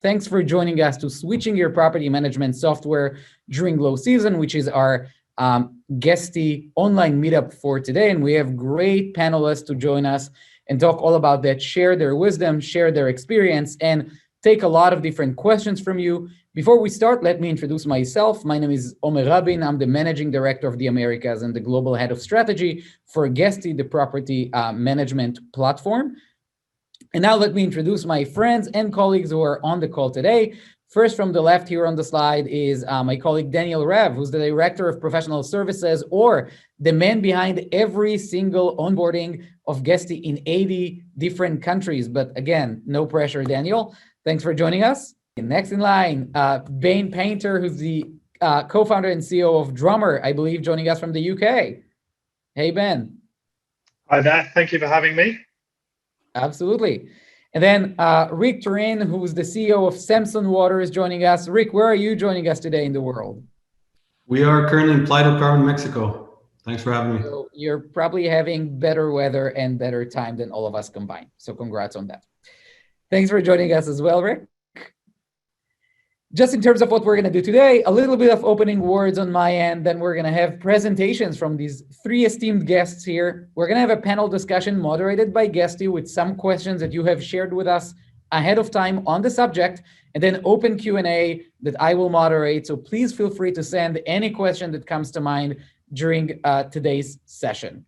Thanks for joining us to Switching Your Property Management Software During Low Season, which is our Guesty online meetup for today. And we have great panelists to join us and talk all about that, share their wisdom, share their experience, and take a lot of different questions from you. Before we start, let me introduce myself. My name is Omer Rabin. I'm the Managing Director of the Americas and the Global Head of Strategy for Guesty, the property management platform. And now let me introduce my friends and colleagues who are on the call today. First, from the left here on the slide is my colleague Daniel Rev, who's the Director of Professional Services, or the man behind every single onboarding of Guesty in 80 different countries. But again, no pressure, Daniel. Thanks for joining us. And next in line, Ben Painter, who's the co-founder and CEO of Drummer, I believe, joining us from the UK. Hey, Ben. Hi there. Thank you for having me. Absolutely. And then Rick Turin, who's the CEO of Samson Water, is joining us. Rick, where are you joining us today in the world? We are currently in Playa del Carmen, Mexico. Thanks for having me. So you're probably having better weather and better time than all of us combined. So congrats on that. Thanks for joining us as well, Rick. Just in terms of what we're going to do today, a little bit of opening words on my end, then we're going to have presentations from these three esteemed guests here. We're going to have a panel discussion moderated by Guesty with some questions that you have shared with us ahead of time on the subject, and then open Q&A that I will moderate. So please feel free to send any question that comes to mind during today's session.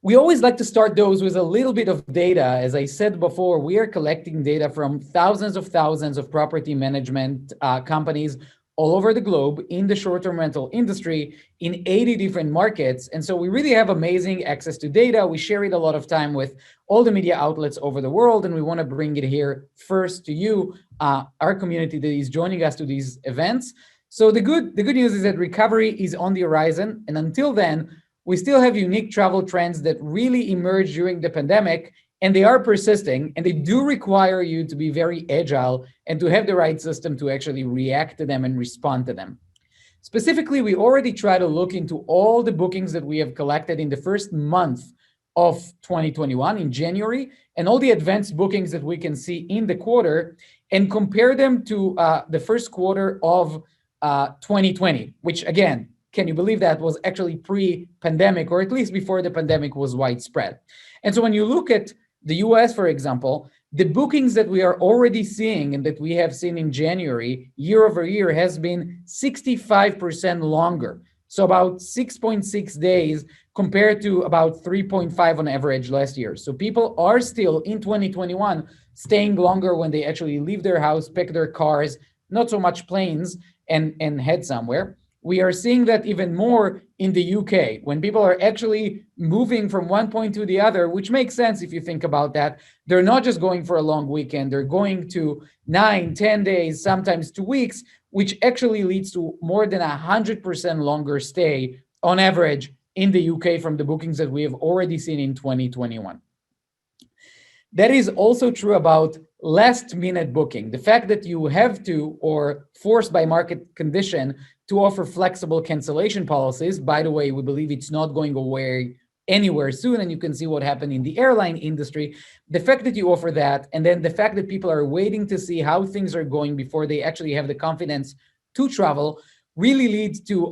We always like to start those with a little bit of data. As I said before, we are collecting data from thousands of property management companies all over the globe in the short-term rental industry in 80 different markets. And so we really have amazing access to data. We share it a lot of time with all the media outlets over the world, and we want to bring it here first to you, our community that is joining us to these events. So the good news is that recovery is on the horizon, and until then, we still have unique travel trends that really emerged during the pandemic, and they are persisting, and they do require you to be very agile and to have the right system to actually react to them and respond to them. Specifically, we already try to look into all the bookings that we have collected in the first month of 2021 in January, and all the advanced bookings that we can see in the quarter, and compare them to the first quarter of 2020, which again, can you believe that was actually pre-pandemic, or at least before the pandemic was widespread? And so when you look at the US, for example, the bookings that we are already seeing and that we have seen in January, year over year, has been 65% longer. So about 6.6 days compared to about 3.5 on average last year. So people are still in 2021 staying longer when they actually leave their house, pick their cars, not so much planes, and head somewhere. We are seeing that even more in the UK, when people are actually moving from one point to the other, which makes sense if you think about that. They're not just going for a long weekend, they're going to 9, 10 days, sometimes 2 weeks, which actually leads to more than 100% longer stay on average in the UK from the bookings that we have already seen in 2021. That is also true about last minute booking. The fact that you have to, or forced by market condition, to offer flexible cancellation policies. By the way, we believe it's not going away anywhere soon, and you can see what happened in the airline industry. The fact that you offer that, and then the fact that people are waiting to see how things are going before they actually have the confidence to travel, really leads to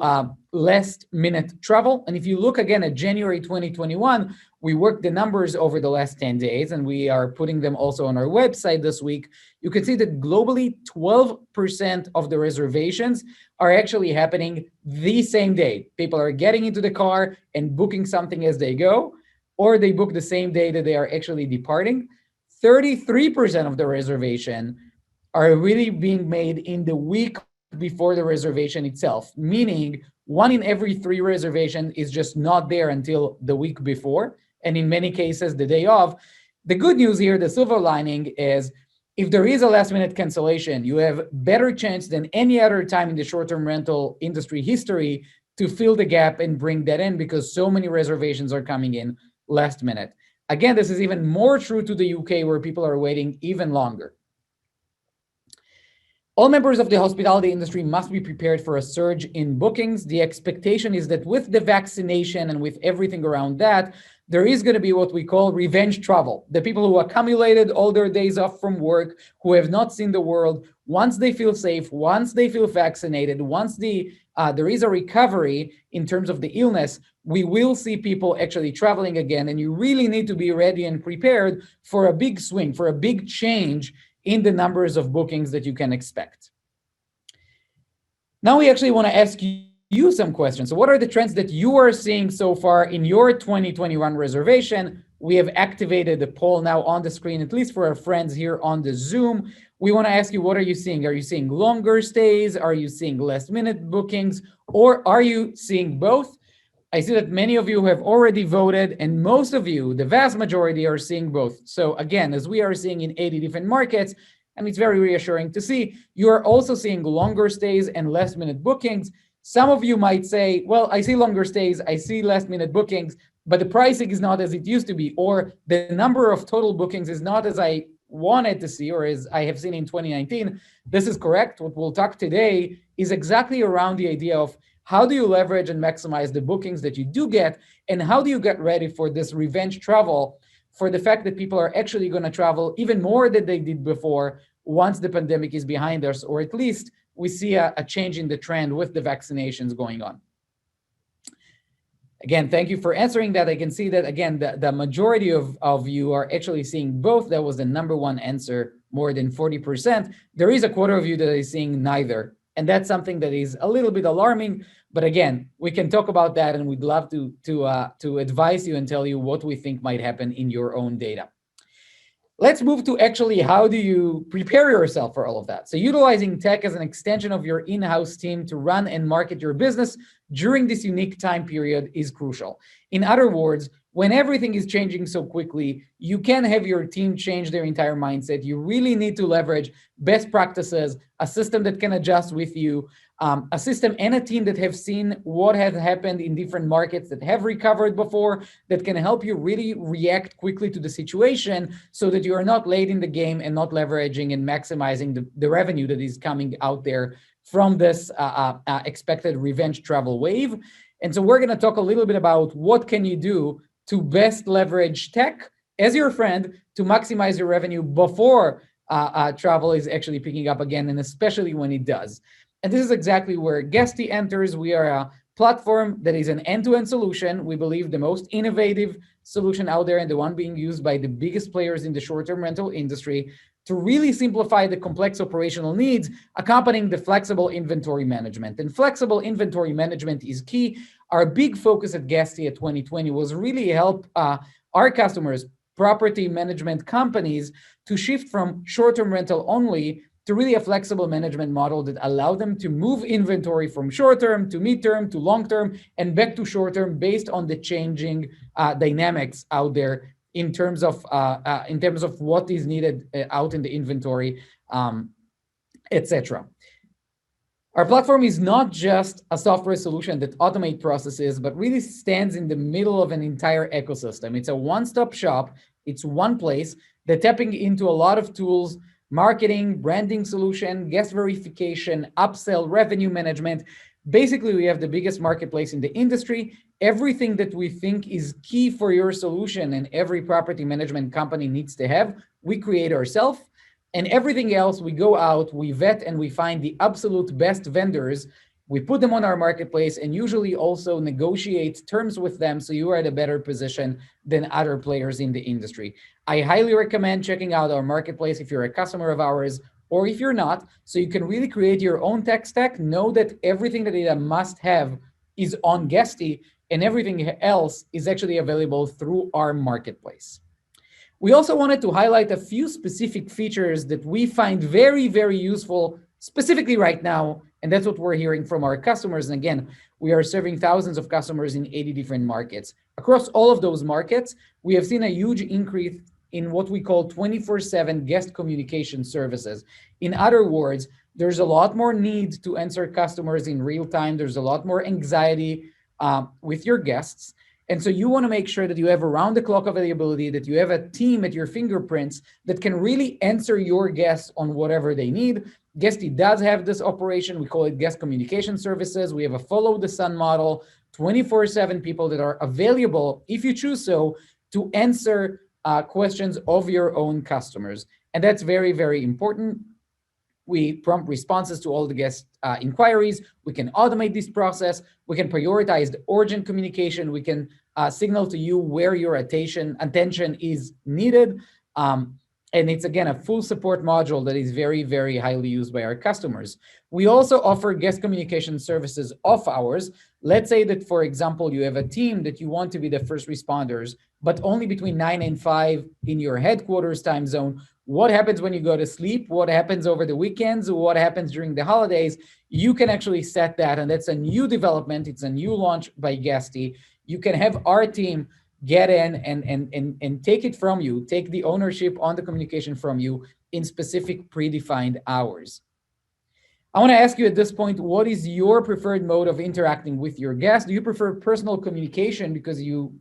last minute travel. And if you look again at January 2021, we worked the numbers over the last 10 days, and we are putting them also on our website this week. You can see that globally, 12% of the reservations are actually happening the same day. People are getting into the car and booking something as they go, or they book the same day that they are actually departing. 33% of the reservation are really being made in the week before the reservation itself, meaning 1 in every 3 reservations is just not there until the week before, and in many cases, the day of. The good news here, the silver lining, is if there is a last minute cancellation, you have better chance than any other time in the short-term rental industry history to fill the gap and bring that in, because so many reservations are coming in last minute. Again, this is even more true to the UK, where people are waiting even longer. All members of the hospitality industry must be prepared for a surge in bookings. The expectation is that with the vaccination and with everything around that, there is going to be what we call revenge travel. The people who accumulated all their days off from work, who have not seen the world, once they feel safe, once they feel vaccinated, once there is a recovery in terms of the illness, we will see people actually traveling again. And you really need to be ready and prepared for a big swing, for a big change in the numbers of bookings that you can expect. Now we actually want to ask you some questions. So what are the trends that you are seeing so far in your 2021 reservation? We have activated the poll now on the screen, at least for our friends here on the Zoom. We want to ask you, what are you seeing? Are you seeing longer stays? Are you seeing last minute bookings? Or are you seeing both? I see that many of you have already voted, and most of you, the vast majority, are seeing both. So again, as we are seeing in 80 different markets, and it's very reassuring to see, you are also seeing longer stays and last minute bookings. Some of you might say, well, I see longer stays, I see last minute bookings, but the pricing is not as it used to be, or the number of total bookings is not as I wanted to see, or as I have seen in 2019. This is correct. What we'll talk today is exactly around the idea of how do you leverage and maximize the bookings that you do get, and how do you get ready for this revenge travel, for the fact that people are actually going to travel even more than they did before once the pandemic is behind us, or at least we see a change in the trend with the vaccinations going on. Again, thank you for answering that. I can see that, again, the majority of you are actually seeing both. That was the number one answer, more than 40%. There is a quarter of you that is seeing neither. And that's something that is a little bit alarming. But again, we can talk about that, and we'd love to advise you and tell you what we think might happen in your own data. Let's move to actually how do you prepare yourself for all of that. So utilizing tech as an extension of your in-house team to run and market your business during this unique time period is crucial. In other words, when everything is changing so quickly, you can have your team change their entire mindset. You really need to leverage best practices, a system that can adjust with you, a system and a team that have seen what has happened in different markets, that have recovered before, that can help you really react quickly to the situation so that you are not late in the game and not leveraging and maximizing the revenue that is coming out there from this expected revenge travel wave. And so we're going to talk a little bit about what can you do to best leverage tech as your friend to maximize your revenue before travel is actually picking up again, and especially when it does. And this is exactly where Guesty enters. We are a platform that is an end-to-end solution. We believe the most innovative solution out there, and the one being used by the biggest players in the short-term rental industry to really simplify the complex operational needs, accompanying the flexible inventory management. And flexible inventory management is key. Our big focus at Guesty at 2020 was really help our customers, property management companies, to shift from short-term rental only to really a flexible management model that allow them to move inventory from short-term to mid-term to long-term and back to short-term based on the changing dynamics out there in terms of what is needed out in the inventory, etc. Our platform is not just a software solution that automates processes, but really stands in the middle of an entire ecosystem. It's a one-stop shop. It's one place that tapping into a lot of tools, marketing, branding solution, guest verification, upsell, revenue management. Basically, we have the biggest marketplace in the industry. Everything that we think is key for your solution and every property management company needs to have, we create ourselves. And everything else, we go out, we vet, and we find the absolute best vendors. We put them on our marketplace and usually also negotiate terms with them so you are at a better position than other players in the industry. I highly recommend checking out our marketplace if you're a customer of ours, or if you're not, so you can really create your own tech stack. Know that everything that is a must-have is on Guesty, and everything else is actually available through our marketplace. We also wanted to highlight a few specific features that we find very, very useful, specifically right now, and that's what we're hearing from our customers. And again, we are serving thousands of customers in 80 different markets. Across all of those markets, we have seen a huge increase in what we call 24/7 guest communication services. In other words, there's a lot more need to answer customers in real time. There's a lot more anxiety with your guests. And so you want to make sure that you have around-the-clock availability, that you have a team at your fingerprints that can really answer your guests on whatever they need. Guesty does have this operation. We call it guest communication services. We have a follow the sun model 24/7 people that are available, if you choose so, to answer questions of your own customers. And that's very, very important. We prompt responses to all the guest inquiries. We can automate this process. We can prioritize the urgent communication. We can signal to you where your attention is needed. And it's, again, a full support module that is very, very highly used by our customers. We also offer guest communication services off hours. Let's say that, for example, you have a team that you want to be the first responders, but only between 9 and 5 in your headquarters time zone. What happens when you go to sleep? What happens over the weekends? What happens during the holidays? You can actually set that, and that's a new development. It's a new launch by Guesty. You can have our team get in and take it from you, take the ownership on the communication from you in specific predefined hours. I want to ask you at this point, what is your preferred mode of interacting with your guests? Do you prefer personal communication because you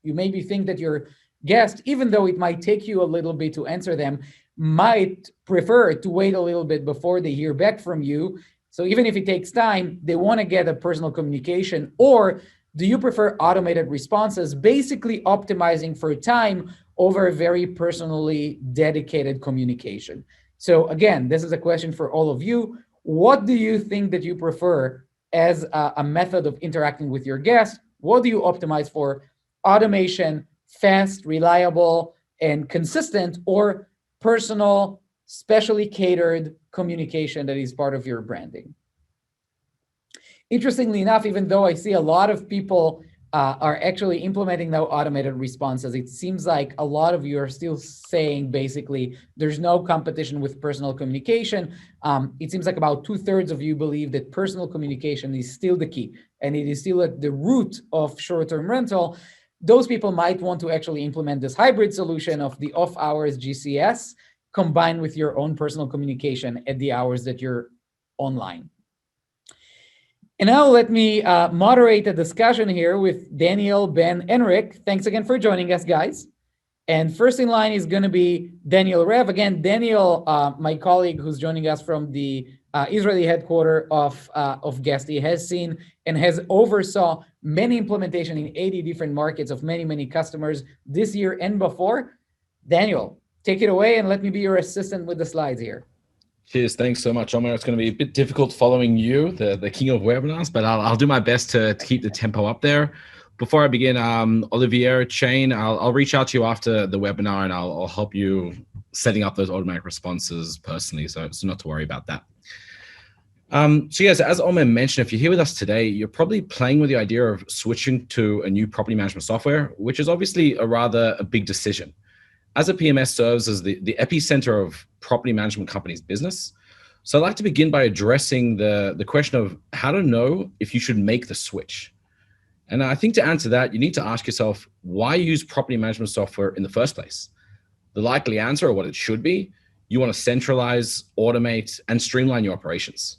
maybe think that your guest, even though it might take you a little bit to answer them, might prefer to wait a little bit before they hear back from you? So even if it takes time, they want to get a personal communication. Or do you prefer automated responses, basically optimizing for time over very personally dedicated communication? So again, this is a question for all of you. What do you think that you prefer as a method of interacting with your guests? What do you optimize for? Automation, fast, reliable, and consistent, or personal, specially catered communication that is part of your branding? Interestingly enough, even though I see a lot of people are actually implementing now automated responses, it seems like a lot of you are still saying basically there's no competition with personal communication. It seems like about 2/3 of you believe that personal communication is still the key, and it is still at the root of short-term rental. Those people might want to actually implement this hybrid solution of the off-hours GCS combined with your own personal communication at the hours that you're online. And now let me moderate a discussion here with Daniel, Ben, and Rick. Thanks again for joining us, guys. And first in line is going to be Daniel Rev. Again, Daniel, my colleague who's joining us from the Israeli headquarters of Guesty, has seen and has oversaw many implementation in 80 different markets of many, many customers this year and before. Daniel, take it away and let me be your assistant with the slides here. Cheers. Thanks so much, Omer. It's going to be a bit difficult following you, the king of webinars, but I'll do my best to keep the tempo up there. Before I begin, Olivier, Shane, I'll reach out to you after the webinar and I'll help you setting up those automatic responses personally, so not to worry about that. So yes, as Omer mentioned, if you're here with us today, you're probably playing with the idea of switching to a new property management software, which is obviously a big decision. As a PMS serves as the epicenter of property management companies' business. So I'd like to begin by addressing the question of how to know if you should make the switch. And I think to answer that, you need to ask yourself, why use property management software in the first place? The likely answer, or what it should be, you want to centralize, automate, and streamline your operations,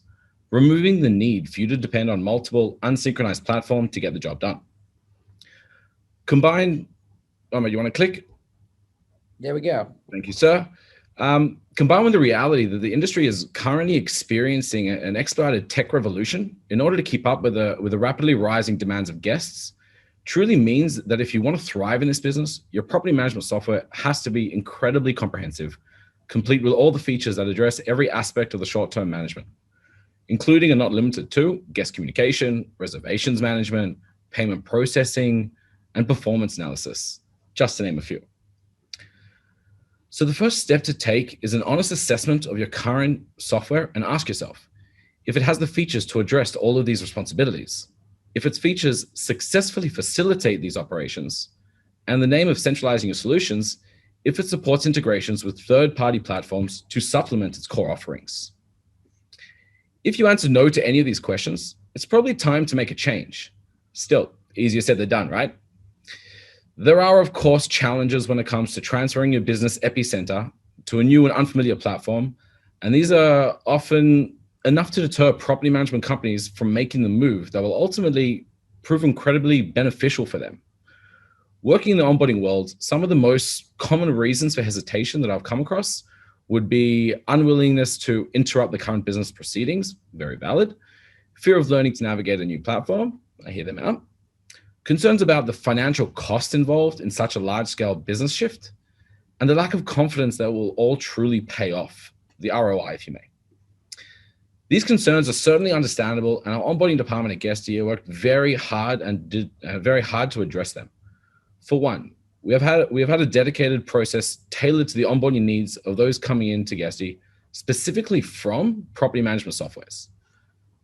removing the need for you to depend on multiple unsynchronized platforms to get the job done. Combine, Omer, you want to click? There we go. Thank you, sir. Combined with the reality that the industry is currently experiencing an expedited tech revolution in order to keep up with the rapidly rising demands of guests, truly means that if you want to thrive in this business, your property management software has to be incredibly comprehensive, complete with all the features that address every aspect of the short-term management, including and not limited to guest communication, reservations management, payment processing, and performance analysis, just to name a few. So the first step to take is an honest assessment of your current software and ask yourself if it has the features to address all of these responsibilities, if its features successfully facilitate these operations, and the name of centralizing your solutions, if it supports integrations with third-party platforms to supplement its core offerings. If you answer no to any of these questions, it's probably time to make a change. Still, easier said than done, right? There are, of course, challenges when it comes to transferring your business epicenter to a new and unfamiliar platform, and these are often enough to deter property management companies from making the move that will ultimately prove incredibly beneficial for them. Working in the onboarding world, some of the most common reasons for hesitation that I've come across would be unwillingness to interrupt the current business proceedings, very valid, fear of learning to navigate a new platform, I hear them out. Concerns about the financial cost involved in such a large-scale business shift, and the lack of confidence that will all truly pay off, the ROI, if you may. These concerns are certainly understandable, and our onboarding department at Guesty worked very hard and did very hard to address them. For one, we have had a dedicated process tailored to the onboarding needs of those coming into Guesty, specifically from property management softwares.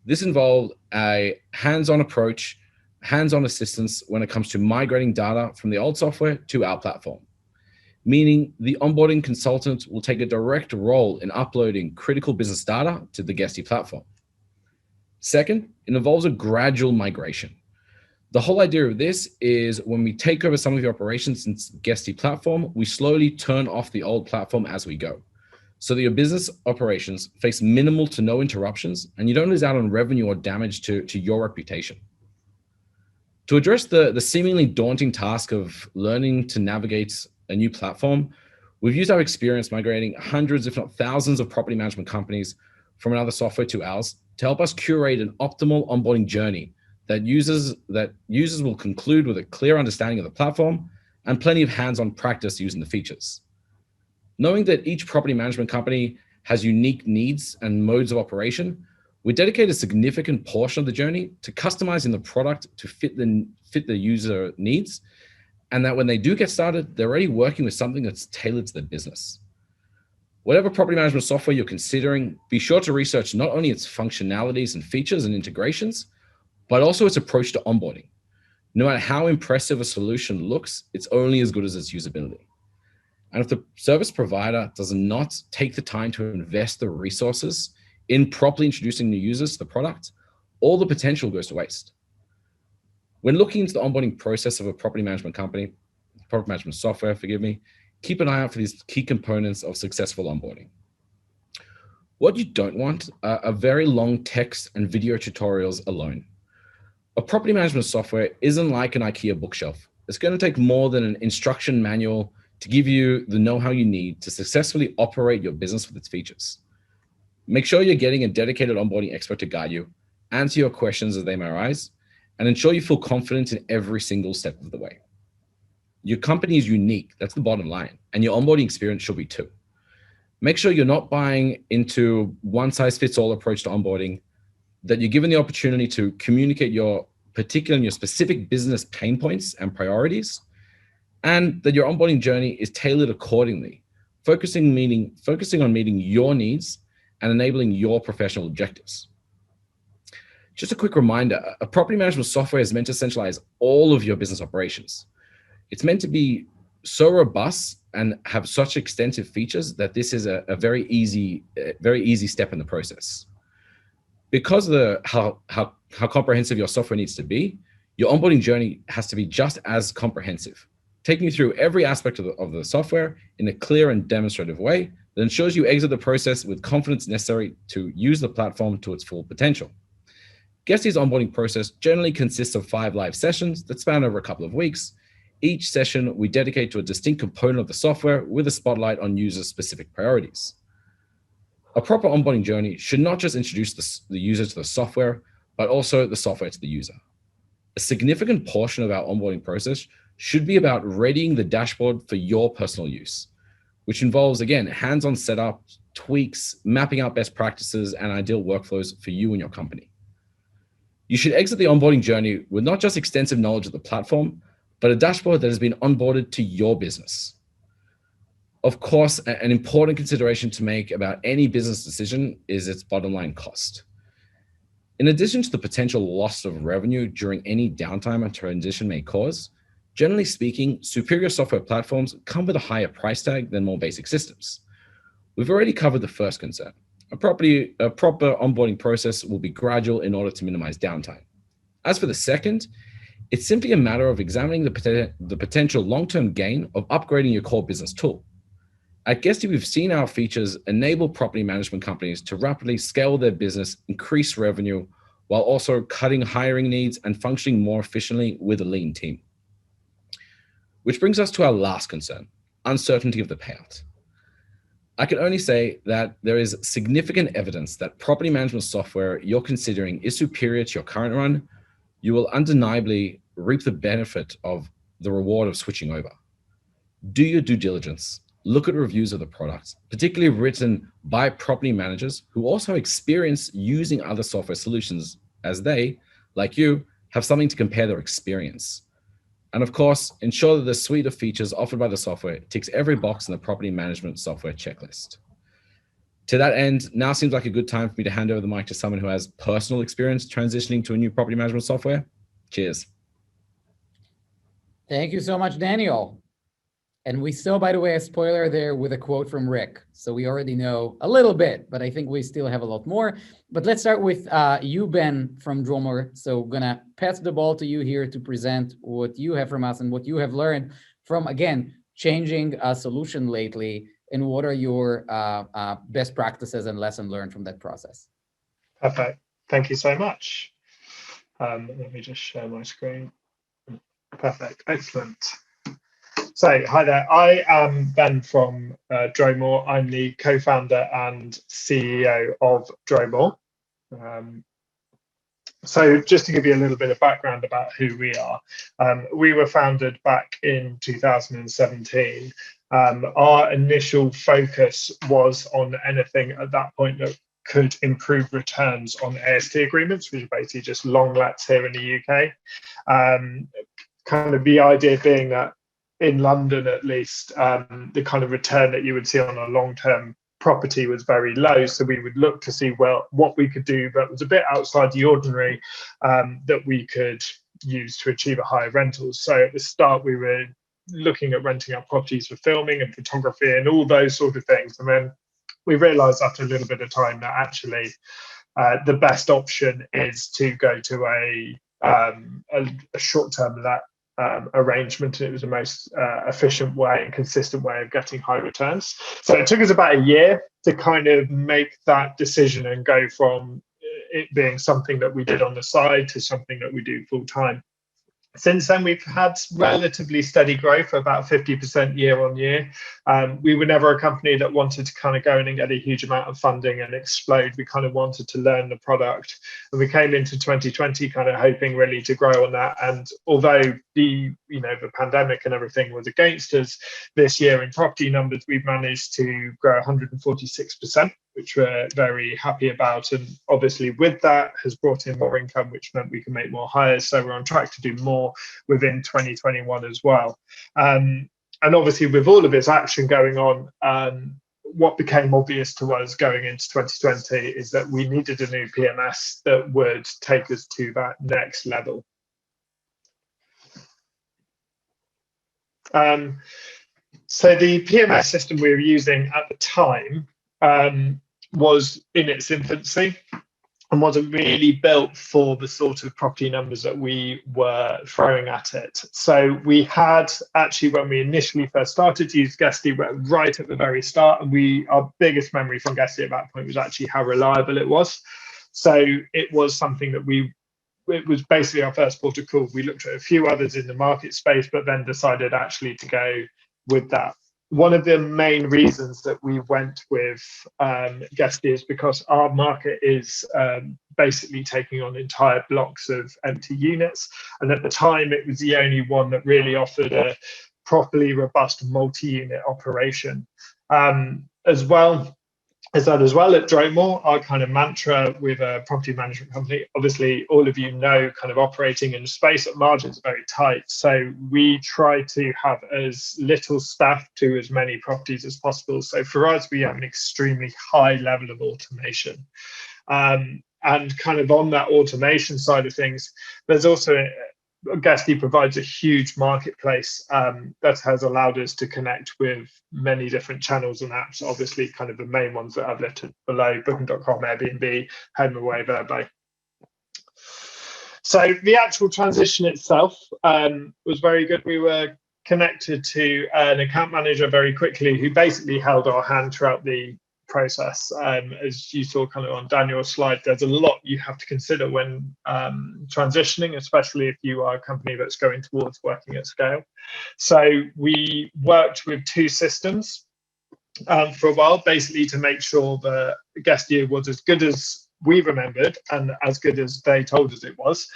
This involved a hands-on approach, hands-on assistance when it comes to migrating data from the old software to our platform, meaning the onboarding consultant will take a direct role in uploading critical business data to the Guesty platform. Second, it involves a gradual migration. The whole idea of this is when we take over some of the operations in Guesty platform, we slowly turn off the old platform as we go, so that your business operations face minimal to no interruptions and you don't lose out on revenue or damage to your reputation. To address the seemingly daunting task of learning to navigate a new platform, we've used our experience migrating hundreds, if not thousands, of property management companies from another software to ours to help us curate an optimal onboarding journey that users will conclude with a clear understanding of the platform and plenty of hands-on practice using the features. Knowing that each property management company has unique needs and modes of operation, we dedicate a significant portion of the journey to customizing the product to fit the user needs, and that when they do get started, they're already working with something that's tailored to their business. Whatever property management software you're considering, be sure to research not only its functionalities and features and integrations, but also its approach to onboarding. No matter how impressive a solution looks, it's only as good as its usability. And if the service provider does not take the time to invest the resources in properly introducing new users to the product, all the potential goes to waste. When looking into the onboarding process of a property management company, property management software, keep an eye out for these key components of successful onboarding. What you don't want are very long text and video tutorials alone. A property management software isn't like an IKEA bookshelf. It's going to take more than an instruction manual to give you the know-how you need to successfully operate your business with its features. Make sure you're getting a dedicated onboarding expert to guide you, answer your questions as they may arise, and ensure you feel confident in every single step of the way. Your company is unique, that's the bottom line, and your onboarding experience should be too. Make sure you're not buying into one-size-fits-all approach to onboarding, that you're given the opportunity to communicate your particular and your specific business pain points and priorities, and that your onboarding journey is tailored accordingly, focusing on meeting your needs and enabling your professional objectives. Just a quick reminder, a property management software is meant to centralize all of your business operations. It's meant to be so robust and have such extensive features that this is a very easy step in the process. Because of how comprehensive your software needs to be, your onboarding journey has to be just as comprehensive, taking you through every aspect of the software in a clear and demonstrative way that ensures you exit the process with confidence necessary to use the platform to its full potential. Guesty's onboarding process generally consists of 5 live sessions that span over a couple of weeks. Each session we dedicate to a distinct component of the software with a spotlight on user-specific priorities. A proper onboarding journey should not just introduce the user to the software, but also the software to the user. A significant portion of our onboarding process should be about readying the dashboard for your personal use, which involves, again, hands-on setup, tweaks, mapping out best practices and ideal workflows for you and your company. You should exit the onboarding journey with not just extensive knowledge of the platform, but a dashboard that has been onboarded to your business. Of course, an important consideration to make about any business decision is its bottom line cost. In addition to the potential loss of revenue during any downtime a transition may cause, generally speaking, superior software platforms come with a higher price tag than more basic systems. We've already covered the first concern. A proper onboarding process will be gradual in order to minimize downtime. As for the second, it's simply a matter of examining the potential long-term gain of upgrading your core business tool. At Guesty, we've seen our features enable property management companies to rapidly scale their business, increase revenue, while also cutting hiring needs and functioning more efficiently with a lean team. Which brings us to our last concern, uncertainty of the payout. I can only say that there is significant evidence that property management software you're considering is superior to your current run you will undeniably reap the benefit of the reward of switching over. Do your due diligence. Look at reviews of the products, particularly written by property managers who also experience using other software solutions, as they, like you, have something to compare their experience. And of course, ensure that the suite of features offered by the software ticks every box in the property management software checklist. To that end, now seems like a good time for me to hand over the mic to someone who has personal experience transitioning to a new property management software. Cheers. Thank you so much, Daniel. And we saw, by the way, a spoiler there with a quote from Rick. So we already know a little bit, but I think we still have a lot more. But let's start with you, Ben, from Dromore. So gonna pass the ball to you here to present what you have from us and what you have learned from, again, changing a solution lately, and what are your best practices and lessons learned from that process? Perfect. Thank you so much. Let me just share my screen. Perfect. Excellent. So, hi there. I am Ben from Dromore. I'm the co-founder and CEO of Dromore. So just to give you a little bit of background about who we are, we were founded back in 2017. Our initial focus was on anything at that point that could improve returns on AST agreements, which are basically just long lets here in the UK. Kind of the idea being that in London, at least, the kind of return that you would see on a long-term property was very low. So we would look to see, well, what we could do that was a bit outside the ordinary that we could use to achieve a higher rental. So at the start, we were looking at renting out properties for filming and photography and all those sort of things. And then we realized after a little bit of time that actually the best option is to go to a short-term let arrangement, and it was the most efficient way and consistent way of getting high returns. So it took us about a year to kind of make that decision and go from it being something that we did on the side to something that we do full time. Since then, we've had relatively steady growth, about 50% year on year. We were never a company that wanted to kind of go in and get a huge amount of funding and explode. We kind of wanted to learn the product. And we came into 2020 kind of hoping really to grow on that. And although the pandemic and everything was against us, this year in property numbers, we've managed to grow 146%. Which we're very happy about. And obviously with that has brought in more income, which meant we can make more hires. So we're on track to do more within 2021 as well. And obviously with all of this action going on, what became obvious to us going into 2020 is that we needed a new PMS that would take us to that next level. So the PMS system we were using at the time was in its infancy and wasn't really built for the sort of property numbers that we were throwing at it. So we had actually, when we initially first started to use Guesty, right at the very start, and our biggest memory from Guesty at that point was actually how reliable it was. So it was something that it was basically our first port of call. We looked at a few others in the market space, but then decided actually to go with that. One of the main reasons that we went with Guesty is because our market is basically taking on entire blocks of empty units. And at the time, it was the only one that really offered a properly robust multi-unit operation. As well at Dromore, our kind of mantra with a property management company, obviously all of you know, kind of operating in space at margins are very tight. So we try to have as little staff to as many properties as possible. So for us, we have an extremely high level of automation. And kind of on that automation side of things, there's also Guesty provides a huge marketplace that has allowed us to connect with many different channels and apps. Obviously, kind of the main ones that I've listed below: Booking.com, Airbnb, HomeAway, Verbo. So the actual transition itself was very good. We were connected to an account manager very quickly who basically held our hand throughout the process. As you saw kind of on Daniel's slide, there's a lot you have to consider when transitioning, especially if you are a company that's going towards working at scale. So we worked with two systems for a while, basically to make sure that Guesty was as good as we remembered and as good as they told us it was.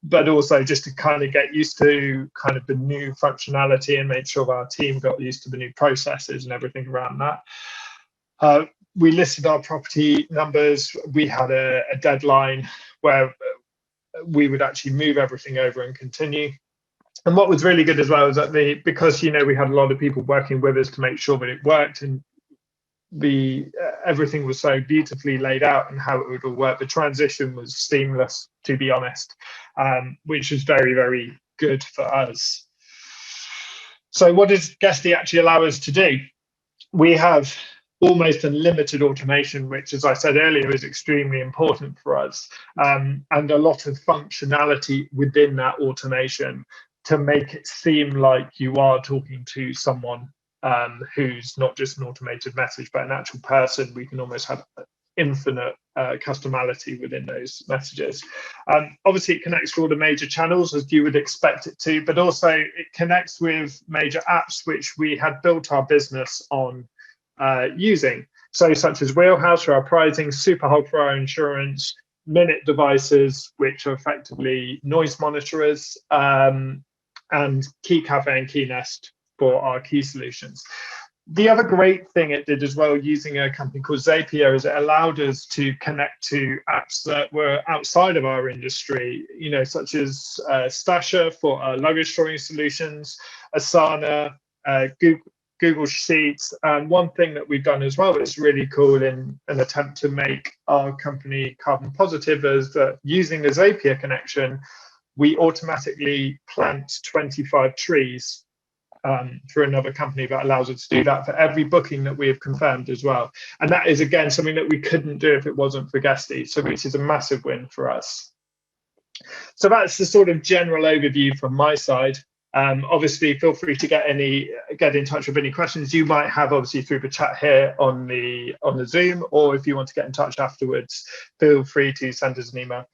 But also just to kind of get used to kind of the new functionality and make sure our team got used to the new processes and everything around that. We listed our property numbers. We had a deadline where we would actually move everything over and continue. And what was really good as well is that because, you know, we had a lot of people working with us to make sure that it worked, and everything was so beautifully laid out and how it would all work. The transition was seamless, to be honest, which was very, very good for us. So what does Guesty actually allow us to do? We have almost unlimited automation, which, as I said earlier, is extremely important for us, and a lot of functionality within that automation to make it seem like you are talking to someone who's not just an automated message, but an actual person. We can almost have infinite customality within those messages. Obviously, it connects to all the major channels as you would expect it to, but also it connects with major apps which we had built our business on using. So such as Wheelhouse for our pricing, Superhog for our insurance, Minute devices, which are effectively noise monitorers, and Key Cafe and Key Nest for our key solutions. The other great thing it did as well, using a company called Zapier, is it allowed us to connect to apps that were outside of our industry, you know, such as Stasher for our luggage storing solutions, Asana, Google Sheets. And one thing that we've done as well that's really cool in an attempt to make our company carbon positive is that using the Zapier connection, we automatically plant 25 trees through another company that allows us to do that for every booking that we have confirmed as well. And that is, again, something that we couldn't do if it wasn't for Guesty, so which is a massive win for us. So that's the sort of general overview from my side. Obviously, feel free to get in touch with any questions you might have, obviously through the chat here on the Zoom, or if you want to get in touch afterwards, feel free to send us an email.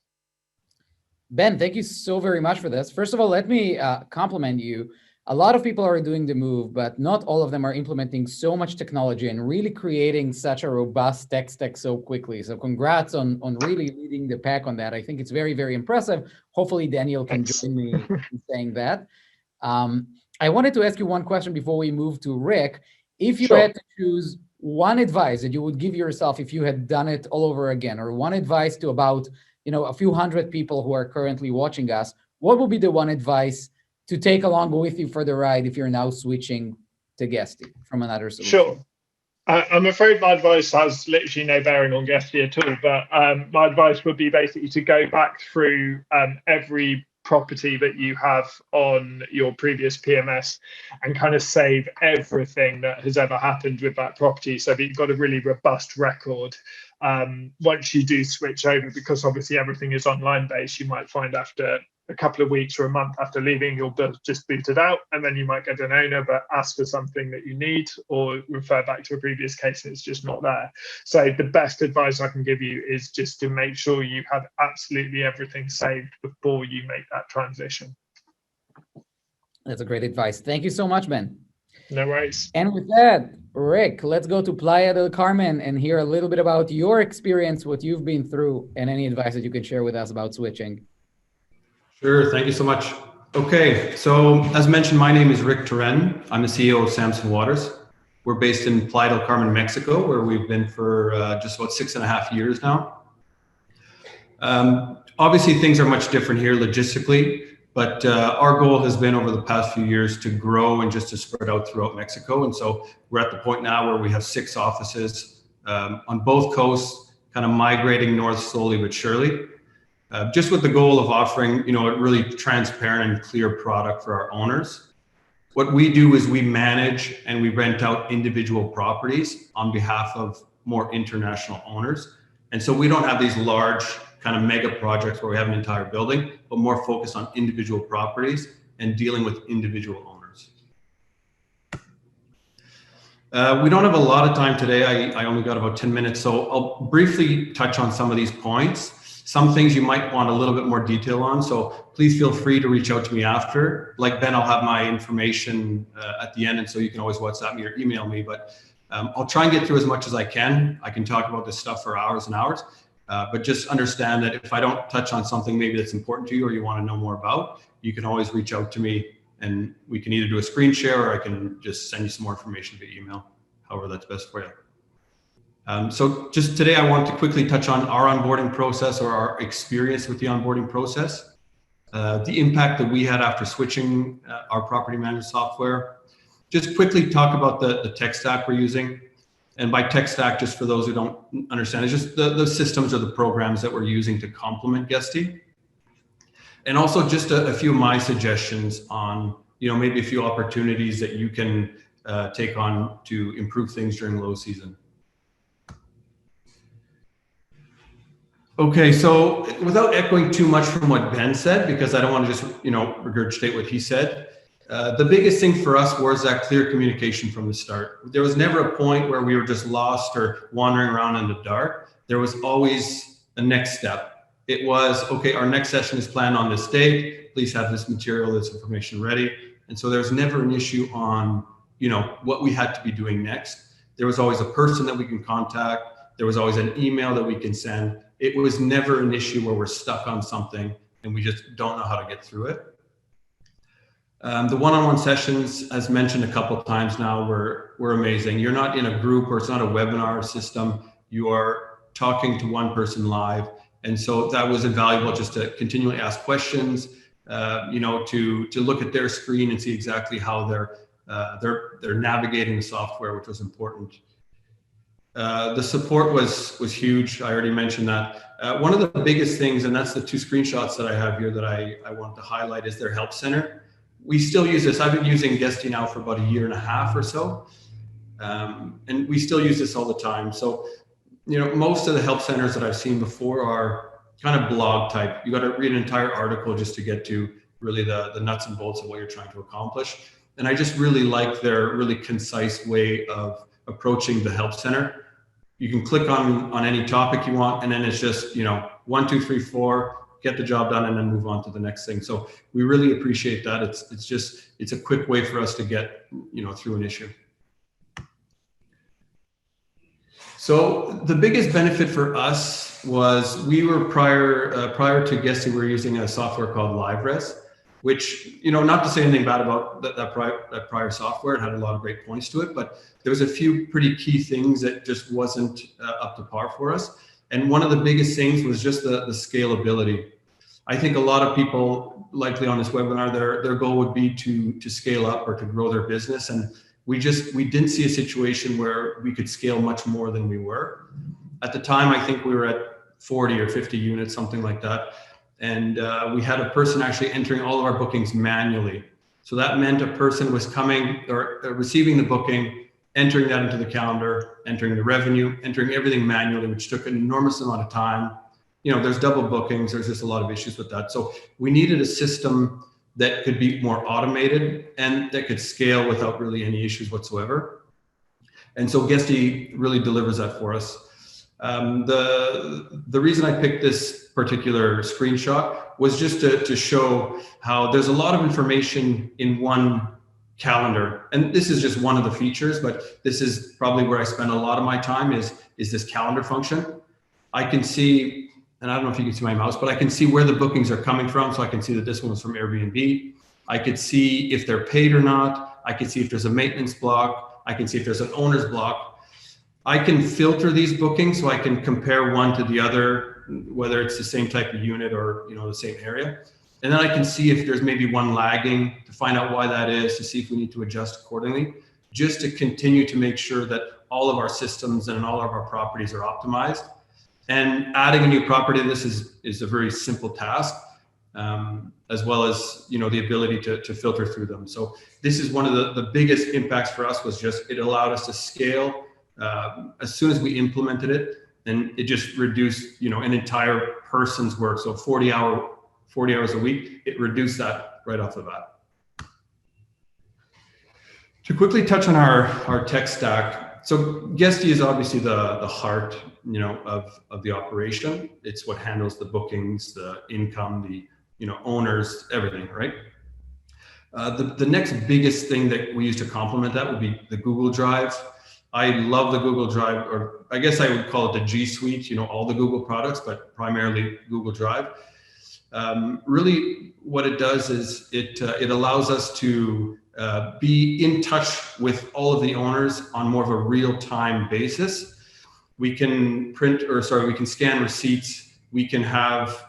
Ben, thank you so very much for this. First of all, let me compliment you. A lot of people are doing the move, but not all of them are implementing so much technology and really creating such a robust tech stack so quickly. So congrats on really leading the pack on that. I think it's very, very impressive. Hopefully Daniel can join me in saying that. I wanted to ask you one question before we move to Rick. If you had to choose one advice that you would give yourself if you had done it all over again, or one advice to about, you know, a few hundred people who are currently watching us, what would be the one advice to take along with you for the ride if you're now switching to Guesty from another solution? Sure. I'm afraid my advice has literally no bearing on Guesty at all, but my advice would be basically to go back through every property that you have on your previous PMS and kind of save everything that has ever happened with that property, so that you've got a really robust record once you do switch over, because obviously everything is online based. You might find after a couple of weeks or a month after leaving, you'll just boot it out, and then you might get an owner but ask for something that you need or refer back to a previous case and it's just not there. So the best advice I can give you is just to make sure you have absolutely everything saved before you make that transition. That's a great advice. Thank you so much, Ben. No worries. And with that, Rick, let's go to Playa del Carmen and hear a little bit about your experience, what you've been through, and any advice that you can share with us about switching. Sure, thank you so much. Okay, so as mentioned, my name is Rick Turenne. I'm the CEO of Samson Waters. We're based in Playa del Carmen, Mexico, where we've been for just about 6.5 years now. Obviously, things are much different here logistically, but our goal has been over the past few years to grow and just to spread out throughout Mexico. And so we're at the point now where we have 6 offices on both coasts, kind of migrating north slowly but surely. Just with the goal of offering, you know, a really transparent and clear product for our owners. What we do is we manage and we rent out individual properties on behalf of more international owners. And so we don't have these large kind of mega projects where we have an entire building, but more focused on individual properties and dealing with individual owners. We don't have a lot of time today. I only got about 10 minutes, so I'll briefly touch on some of these points. Some things you might want a little bit more detail on, so please feel free to reach out to me after. Like Ben, I'll have my information at the end, and so you can always WhatsApp me or email me, but I'll try and get through as much as I can. I can talk about this stuff for hours and hours. But just understand that if I don't touch on something maybe that's important to you or you want to know more about, you can always reach out to me, and we can either do a screen share or I can just send you some more information via email, however that's best for you. So just today, I want to quickly touch on our onboarding process or our experience with the onboarding process, the impact that we had after switching our property management software. Just quickly talk about the tech stack we're using. And by tech stack, just for those who don't understand, it's just the systems or the programs that we're using to complement Guesty. And also just a few of my suggestions on, maybe a few opportunities that you can take on to improve things during low season. Okay, so without echoing too much from what Ben said, because I don't want to just, regurgitate what he said, the biggest thing for us was that clear communication from the start. There was never a point where we were just lost or wandering around in the dark. There was always a next step. It was, okay, our next session is planned on this date. Please have this material, this information ready. And so there's never an issue on, what we had to be doing next. There was always a person that we can contact. There was always an email that we can send. It was never an issue where we're stuck on something and we just don't know how to get through it. The one-on-one sessions, as mentioned a couple of times now, were amazing. You're not in a group or it's not a webinar system. You are talking to one person live. And so that was invaluable just to continually ask questions, to look at their screen and see exactly how they're navigating the software, which was important. The support was huge. I already mentioned that. One of the biggest things, and that's the two screenshots that I have here that I want to highlight, is their help center. We still use this. I've been using Guesty now for about 1.5 years or so. And we still use this all the time. So, most of the help centers that I've seen before are kind of blog type. You got to read an entire article just to get to really the nuts and bolts of what you're trying to accomplish. And I just really like their really concise way of approaching the help center. You can click on any topic you want, and then it's just, 1, 2, 3, 4, get the job done, and then move on to the next thing. So we really appreciate that. It's a quick way for us to get, through an issue. So the biggest benefit for us was we were prior to Guesty, we were using a software called LiveRes, which, not to say anything bad about that prior software. It had a lot of great points to it, but there was a few pretty key things that just wasn't up to par for us. And one of the biggest things was just the scalability. I think a lot of people likely on this webinar, their goal would be to scale up or to grow their business. And we didn't see a situation where we could scale much more than we were. At the time, I think we were at 40 or 50 units, something like that. And we had a person actually entering all of our bookings manually. So that meant a person was coming or receiving the booking, entering that into the calendar, entering the revenue, entering everything manually, which took an enormous amount of time. There's double bookings. There's just a lot of issues with that. So we needed a system that could be more automated and that could scale without really any issues whatsoever. And so Guesty really delivers that for us. The reason I picked this particular screenshot was just to show how there's a lot of information in one calendar. And this is just one of the features, but this is probably where I spend a lot of my time is this calendar function. I can see, and I don't know if you can see my mouse, but I can see where the bookings are coming from. So I can see that this one was from Airbnb. I could see if they're paid or not. I can see if there's a maintenance block. I can see if there's an owner's block. I can filter these bookings so I can compare one to the other, whether it's the same type of unit or the same area. And then I can see if there's maybe one lagging to find out why that is, to see if we need to adjust accordingly, just to continue to make sure that all of our systems and all of our properties are optimized. And adding a new property to this is a very simple task, as well as the ability to filter through them. So this is one of the biggest impacts for us, was just it allowed us to scale as soon as we implemented it, and it just reduced an entire person's work. So 40 hours a week, it reduced that right off the bat. To quickly touch on our tech stack. So Guesty is obviously the heart, of the operation. It's what handles the bookings, the income, the owners, everything, right? The next biggest thing that we use to complement that would be the Google Drive. I love the Google Drive, or I guess I would call it the G Suite, all the Google products, but primarily Google Drive. Really what it does is it allows us to be in touch with all of the owners on more of a real-time basis. We can we can scan receipts. We can have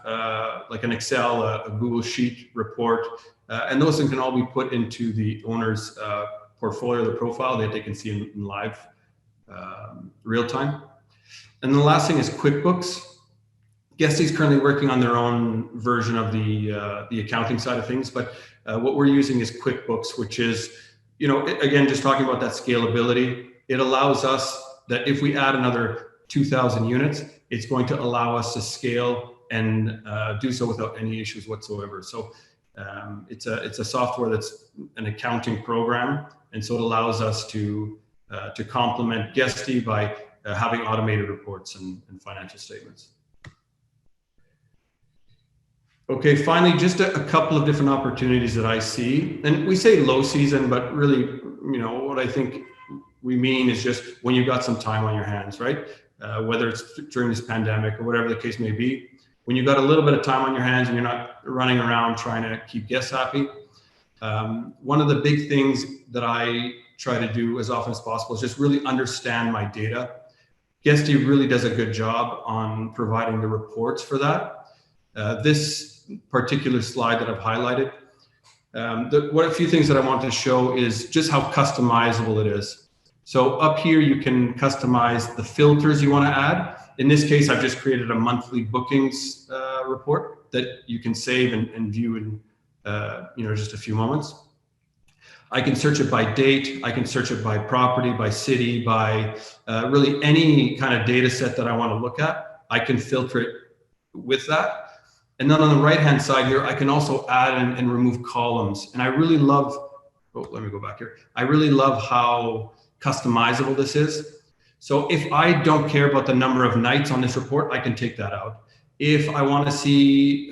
like an Excel, a Google Sheet report, and those things can all be put into the owner's portfolio, the profile that they can see in live real time. And the last thing is QuickBooks. Guesty is currently working on their own version of the accounting side of things, but what we're using is QuickBooks, which is, again, just talking about that scalability. It allows us that if we add another 2,000 units, it's going to allow us to scale and do so without any issues whatsoever. So it's a software that's an accounting program, and so it allows us to complement Guesty by having automated reports and financial statements. Okay, finally, just a couple of different opportunities that I see. And we say low season, but really, what I think we mean is just when you've got some time on your hands, right? Whether it's during this pandemic or whatever the case may be, when you've got a little bit of time on your hands and you're not running around trying to keep guests happy. One of the big things that I try to do as often as possible is just really understand my data. Guesty really does a good job on providing the reports for that. This particular slide that I've highlighted, a few things that I want to show is just how customizable it is. So up here, you can customize the filters you want to add. In this case, I've just created a monthly bookings report that you can save and view in just a few moments. I can search it by date. I can search it by property, by city, by really any kind of data set that I want to look at. I can filter it with that. And then on the right-hand side here, I can also add and remove columns. And I really love, let me go back here. I really love how customizable this is. So if I don't care about the number of nights on this report, I can take that out. If I want to see,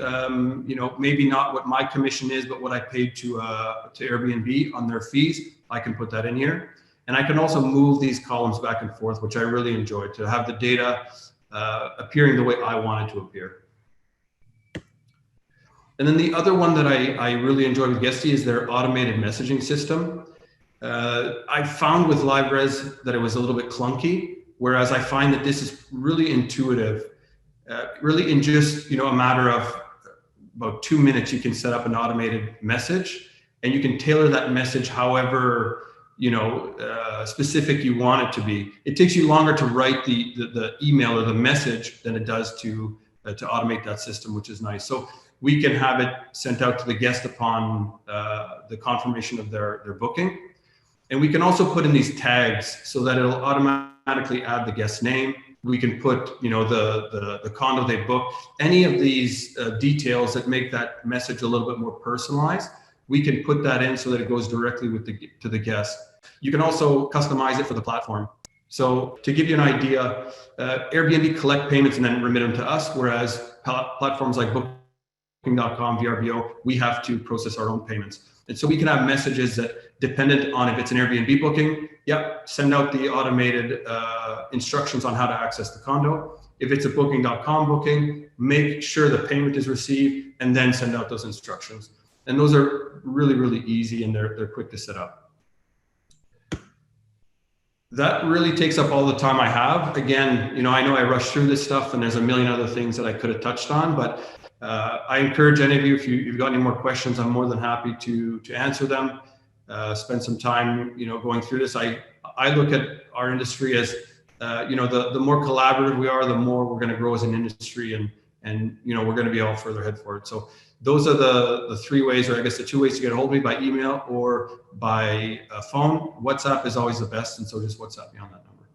maybe not what my commission is, but what I paid to Airbnb on their fees, I can put that in here. And I can also move these columns back and forth, which I really enjoy, to have the data appearing the way I want it to appear. And then the other one that I really enjoy with Guesty is their automated messaging system. I found with LiveRes that it was a little bit clunky, whereas I find that this is really intuitive. Really in just a matter of about 2 minutes, you can set up an automated message, and you can tailor that message however specific you want it to be. It takes you longer to write the email or the message than it does to automate that system, which is nice. So we can have it sent out to the guest upon the confirmation of their booking. And we can also put in these tags so that it'll automatically add the guest's name. We can put, the condo they booked, any of these details that make that message a little bit more personalized. We can put that in so that it goes directly to the guest. You can also customize it for the platform. So to give you an idea, Airbnb collect payments and then remit them to us, whereas platforms like Booking.com, VRBO, we have to process our own payments. And so we can have messages that, dependent on if it's an Airbnb booking, send out the automated instructions on how to access the condo. If it's a Booking.com booking, make sure the payment is received and then send out those instructions. And those are really, really easy, and they're quick to set up. That really takes up all the time I have. Again, I know I rushed through this stuff and there's a million other things that I could have touched on, but I encourage any of you, if you've got any more questions, I'm more than happy to answer them. Spend some time, going through this. I look at our industry as, the more collaborative we are, the more we're going to grow as an industry, and we're going to be all further ahead for it. So those are the three ways, or I guess the two ways to get a hold of me: by email or by phone. WhatsApp is always the best, and so just WhatsApp me on that number.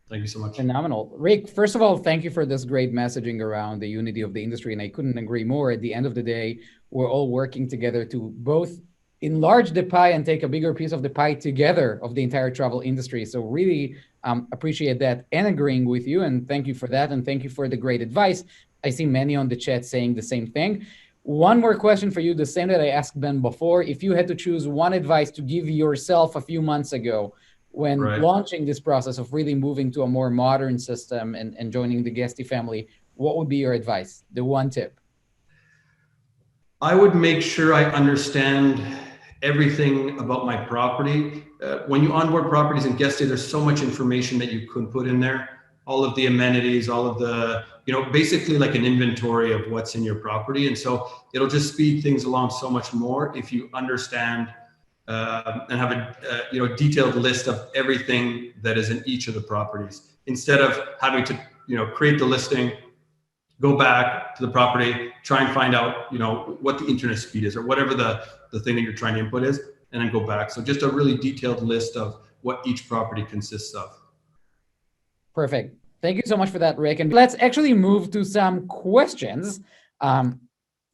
Thank you so much. Phenomenal. Rick, first of all, thank you for this great messaging around the unity of the industry. And I couldn't agree more. At the end of the day, we're all working together to both enlarge the pie and take a bigger piece of the pie together of the entire travel industry. So really appreciate that and agreeing with you. And thank you for that. And thank you for the great advice. I see many on the chat saying the same thing. One more question for you, the same that I asked Ben before. If you had to choose one advice to give yourself a few months ago, when Right. launching this process of really moving to a more modern system and joining the Guesty family, what would be your advice? The one tip? I would make sure I understand everything about my property. When you onboard properties in Guesty, there's so much information that you could put in there. All of the amenities, all of the, basically like an inventory of what's in your property. And so it'll just speed things along so much more if you understand and have a detailed list of everything that is in each of the properties, instead of having to create the listing, go back to the property, try and find out what the internet speed is or whatever the thing that you're trying to input is, and then go back. So just a really detailed list of what each property consists of. Perfect. Thank you so much for that, Rick. And let's actually move to some questions.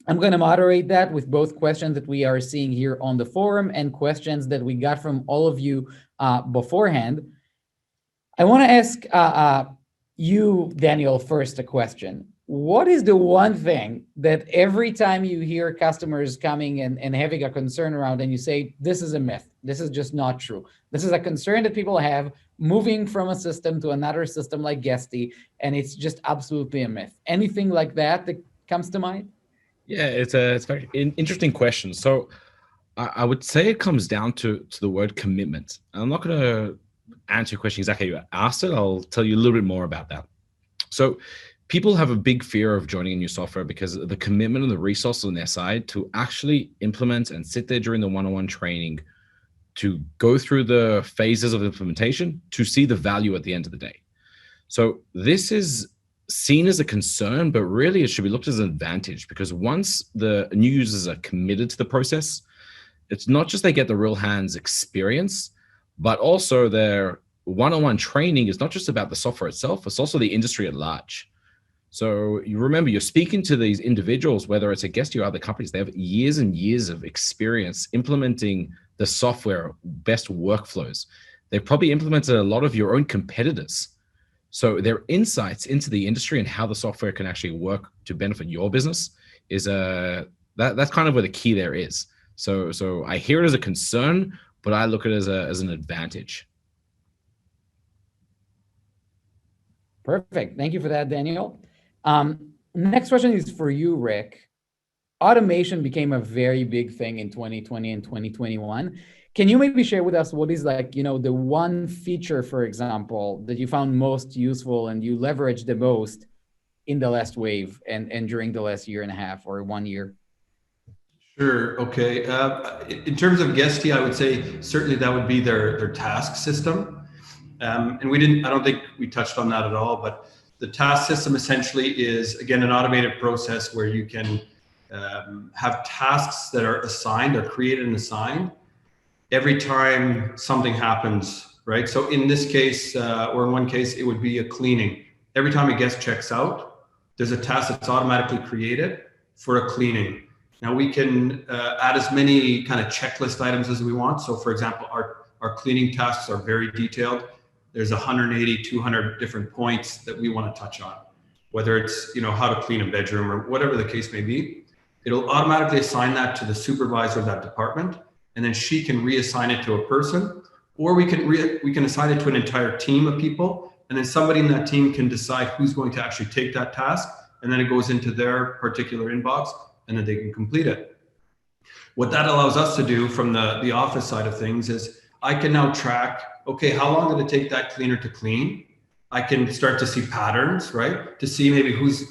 I'm going to moderate that with both questions that we are seeing here on the forum and questions that we got from all of you beforehand. I want to ask you, Daniel, first a question. What is the one thing that every time you hear customers coming and having a concern around and you say, this is a myth, this is just not true, this is a concern that people have moving from a system to another system like Guesty, and it's just absolutely a myth? Anything like that comes to mind? Yeah, it's a very interesting question. So I would say it comes down to the word commitment. I'm not going to answer your question exactly how you asked it. I'll tell you a little bit more about that. So people have a big fear of joining a new software because of the commitment and the resources on their side to actually implement and sit there during the one-on-one training, to go through the phases of implementation, to see the value at the end of the day. So this is seen as a concern, but really it should be looked as an advantage, because once the new users are committed to the process, it's not just they get the real hands experience, but also their one-on-one training is not just about the software itself, it's also the industry at large. So you remember, you're speaking to these individuals, whether it's a Guesty or other companies, they have years and years of experience implementing the software, best workflows. They've probably implemented a lot of your own competitors. So their insights into the industry and how the software can actually work to benefit your business is that's kind of where the key there is. So I hear it as a concern, but I look at it as an advantage. Perfect. Thank you for that, Daniel. Next question is for you, Rick. Automation became a very big thing in 2020 and 2021. Can you maybe share with us what is the one feature, for example, that you found most useful and you leveraged the most in the last wave and during the last year and a half or 1 year? Sure. Okay. In terms of Guesty, I would say certainly that would be their task system. And I don't think we touched on that at all, but the task system essentially is, again, an automated process where you can have tasks that are assigned or created and assigned every time something happens, right? So in this case, or in one case, it would be a cleaning. Every time a guest checks out, there's a task that's automatically created for a cleaning. Now we can add as many kind of checklist items as we want. So for example, our cleaning tasks are very detailed. There's 180, 200 different points that we want to touch on, whether it's, how to clean a bedroom or whatever the case may be. It'll automatically assign that to the supervisor of that department, and then she can reassign it to a person, or we can assign it to an entire team of people, and then somebody in that team can decide who's going to actually take that task, and then it goes into their particular inbox, and then they can complete it. What that allows us to do from the office side of things is I can now track, okay, how long did it take that cleaner to clean? I can start to see patterns, right? To see maybe who's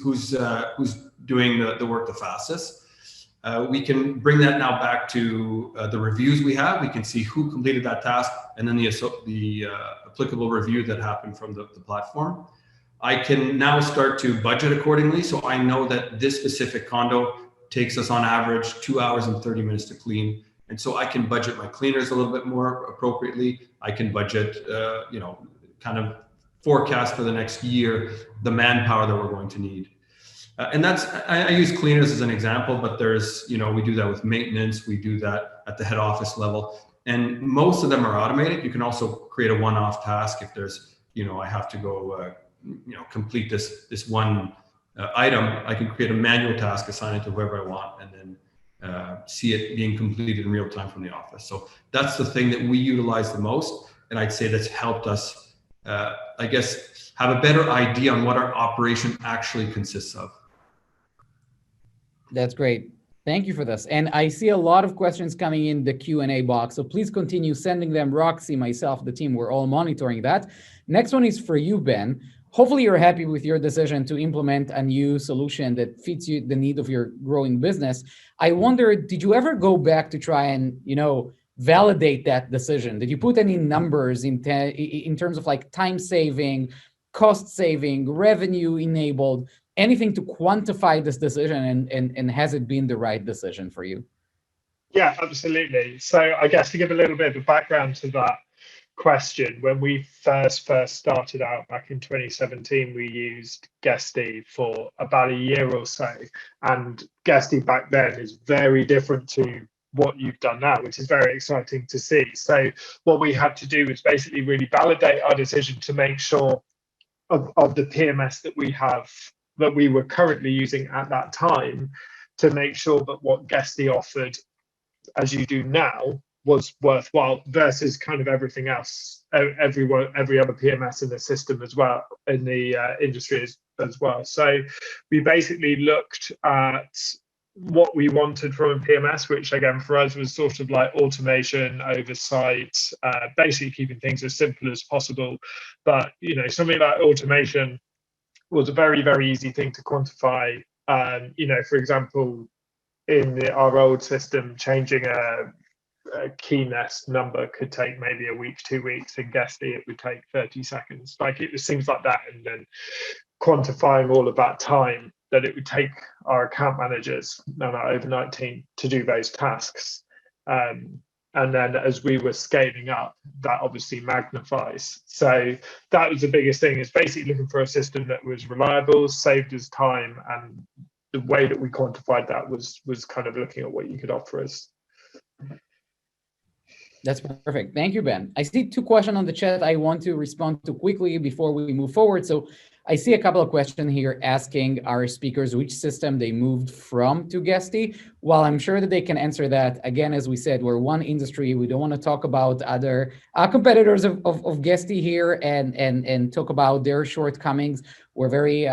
doing the work the fastest. We can bring that now back to the reviews we have. We can see who completed that task and then the applicable review that happened from the platform. I can now start to budget accordingly. So I know that this specific condo takes us on average 2 hours and 30 minutes to clean. And so I can budget my cleaners a little bit more appropriately. I can budget, kind of forecast for the next year, the manpower that we're going to need. And I use cleaners as an example, but there's, we do that with maintenance. We do that at the head office level, and most of them are automated. You can also create a one-off task. If there's, I have to go, complete this one item, I can create a manual task, assign it to whoever I want, and then see it being completed in real time from the office. So that's the thing that we utilize the most. And I'd say that's helped us, I guess, have a better idea on what our operation actually consists of. That's great. Thank you for this. And I see a lot of questions coming in the Q&A box. So please continue sending them. Roxy, myself, the team, we're all monitoring that. Next one is for you, Ben. Hopefully you're happy with your decision to implement a new solution that fits you, the need of your growing business. I wonder, did you ever go back to try and, validate that decision? Did you put any numbers in terms of like time saving, cost saving, revenue enabled, anything to quantify this decision, and has it been the right decision for you? Yeah, absolutely. So I guess to give a little bit of a background to that question, when we first started out back in 2017, we used Guesty for about a year or so. And Guesty back then is very different to what you've done now, which is very exciting to see. So what we had to do was basically really validate our decision to make sure of the PMS that we have, that we were currently using at that time, to make sure that what Guesty offered, as you do now, was worthwhile versus kind of everything else, every other PMS in the system as well, in the industry as well. So we basically looked at what we wanted from a PMS, which again for us was sort of like automation, oversight, basically keeping things as simple as possible. But something like automation was a very, very easy thing to quantify. For example, in our old system, changing a key nest number could take maybe a week, 2 weeks. In Guesty, it would take 30 seconds. Like, it was things like that, and then quantifying all of that time that it would take our account managers and our overnight team to do those tasks. And then as we were scaling up, that obviously magnifies. So that was the biggest thing, is basically looking for a system that was reliable, saved us time, and the way that we quantified that was kind of looking at what you could offer us. That's perfect. Thank you, Ben. I see 2 questions on the chat I want to respond to quickly before we move forward. So I see a couple of questions here asking our speakers which system they moved from to Guesty. While I'm sure that they can answer that, again, as we said, we're one industry. We don't want to talk about other competitors of Guesty here and talk about their shortcomings. We're very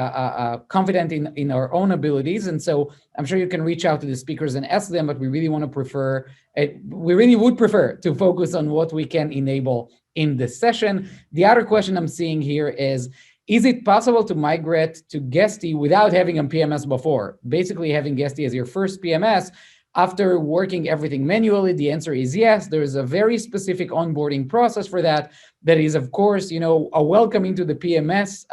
confident in our own abilities. And so I'm sure you can reach out to the speakers and ask them, but we really would prefer to focus on what we can enable in this session. The other question I'm seeing here is it possible to migrate to Guesty without having a PMS before? Basically having Guesty as your first PMS after working everything manually. The answer is yes. There is a very specific onboarding process for that. That is, of course, a welcome into the PMS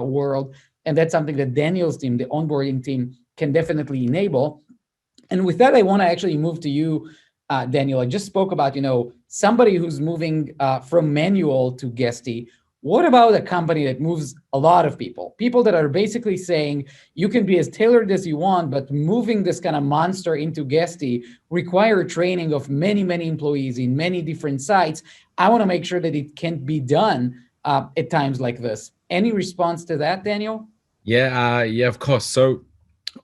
world. And that's something that Daniel's team, the onboarding team, can definitely enable. And with that, I want to actually move to you, Daniel. I just spoke about, somebody who's moving from manual to Guesty. What about a company that moves a lot of people that are basically saying you can be as tailored as you want, but moving this kind of monster into Guesty require training of many, many employees in many different sites? I want to make sure that it can be done at times like this. Any response to that, Daniel? Yeah, of course. So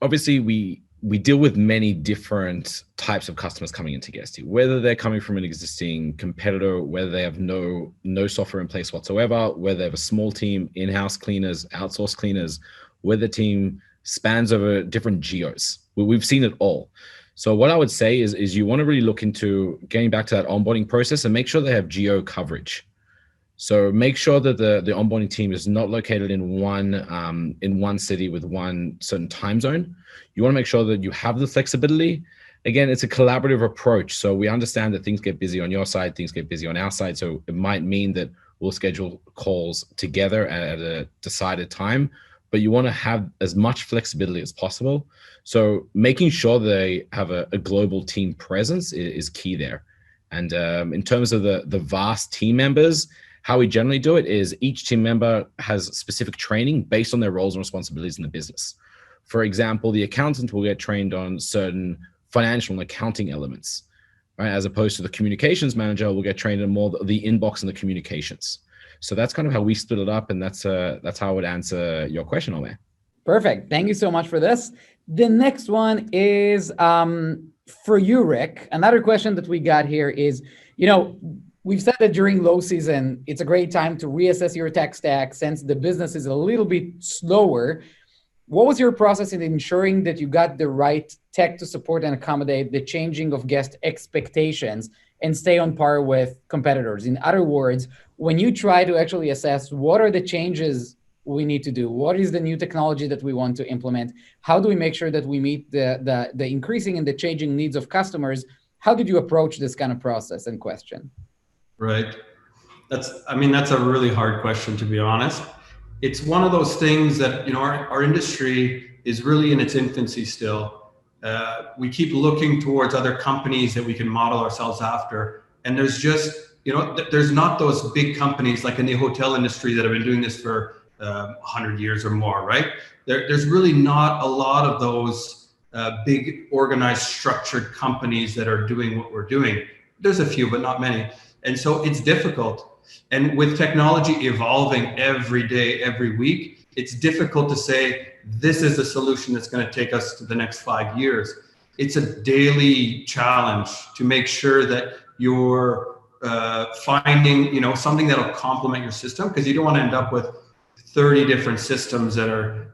obviously we deal with many different types of customers coming into Guesty, whether they're coming from an existing competitor, whether they have no software in place whatsoever, whether they have a small team, in-house cleaners, outsourced cleaners, whether the team spans over different geos. We've seen it all. So what I would say is you want to really look into getting back to that onboarding process and make sure they have geo coverage. So make sure that the onboarding team is not located in one city with one certain time zone. You want to make sure that you have the flexibility. Again, it's a collaborative approach. So we understand that things get busy on your side, things get busy on our side. So it might mean that we'll schedule calls together at a decided time, but you want to have as much flexibility as possible. So making sure they have a global team presence is key there. And in terms of the vast team members, how we generally do it is each team member has specific training based on their roles and responsibilities in the business. For example, the accountant will get trained on certain financial and accounting elements, right? As opposed to the communications manager will get trained in more the inbox and the communications. So that's kind of how we split it up, and that's how I would answer your question, Omer. Perfect. Thank you so much for this. The next one is for you, Rick. Another question that we got here is, We've said that during low season, it's a great time to reassess your tech stack since the business is a little bit slower. What was your process in ensuring that you got the right tech to support and accommodate the changing of guest expectations and stay on par with competitors? In other words, when you try to actually assess what are the changes we need to do, what is the new technology that we want to implement, how do we make sure that we meet the increasing and the changing needs of customers? How did you approach this kind of process and question? Right. That's a really hard question, to be honest. It's one of those things that, our industry is really in its infancy still. We keep looking towards other companies that we can model ourselves after. And there's just, there's not those big companies like in the hotel industry that have been doing this for 100 years or more, right? There's really not a lot of those big organized structured companies that are doing what we're doing. There's a few, but not many. And so it's difficult. And with technology evolving every day, every week, it's difficult to say, this is the solution that's going to take us to the next 5 years. It's a daily challenge to make sure that you're finding, something that'll complement your system, because you don't want to end up with 30 different systems that are,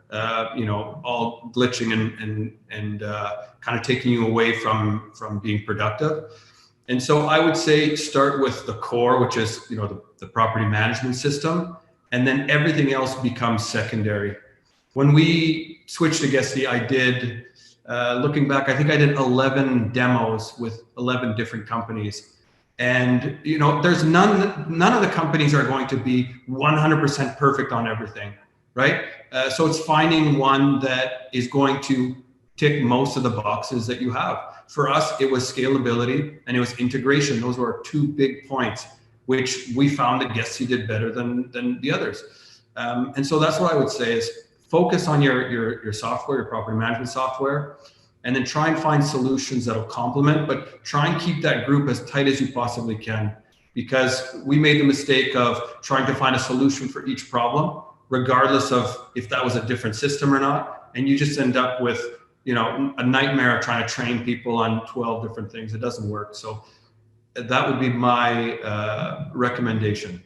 all glitching and kind of taking you away from being productive. And so I would say start with the core, which is, the property management system, and then everything else becomes secondary. When we switched to Guesty, I did, looking back, I think I did 11 demos with 11 different companies. And, there's none of the companies are going to be 100% perfect on everything, right? So it's finding one that is going to tick most of the boxes that you have. For us, it was scalability and it was integration. Those were our two big points, which we found that Guesty did better than the others. And so that's what I would say is focus on your software, your property management software, and then try and find solutions that'll complement, but try and keep that group as tight as you possibly can, because we made the mistake of trying to find a solution for each problem, regardless of if that was a different system or not. And you just end up with, a nightmare of trying to train people on 12 different things. It doesn't work. So that would be my recommendation.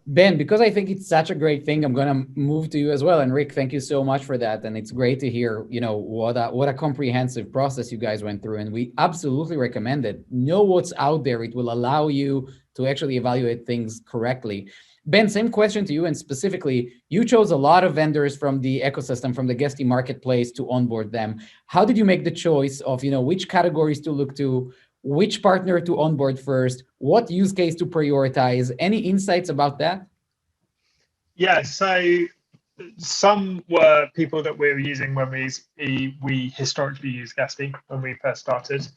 Ben, because I think it's such a great thing, I'm going to move to you as well. And Rick, thank you so much for that. And it's great to hear, what a comprehensive process you guys went through. And we absolutely recommend it. Know what's out there. It will allow you to actually evaluate things correctly. Ben, same question to you. And specifically, you chose a lot of vendors from the ecosystem, from the Guesty marketplace to onboard them. How did you make the choice of, which categories to look to, which partner to onboard first, what use case to prioritize? Any insights about that? Yeah, so some were people that we were using when we historically used Guesty when we first started.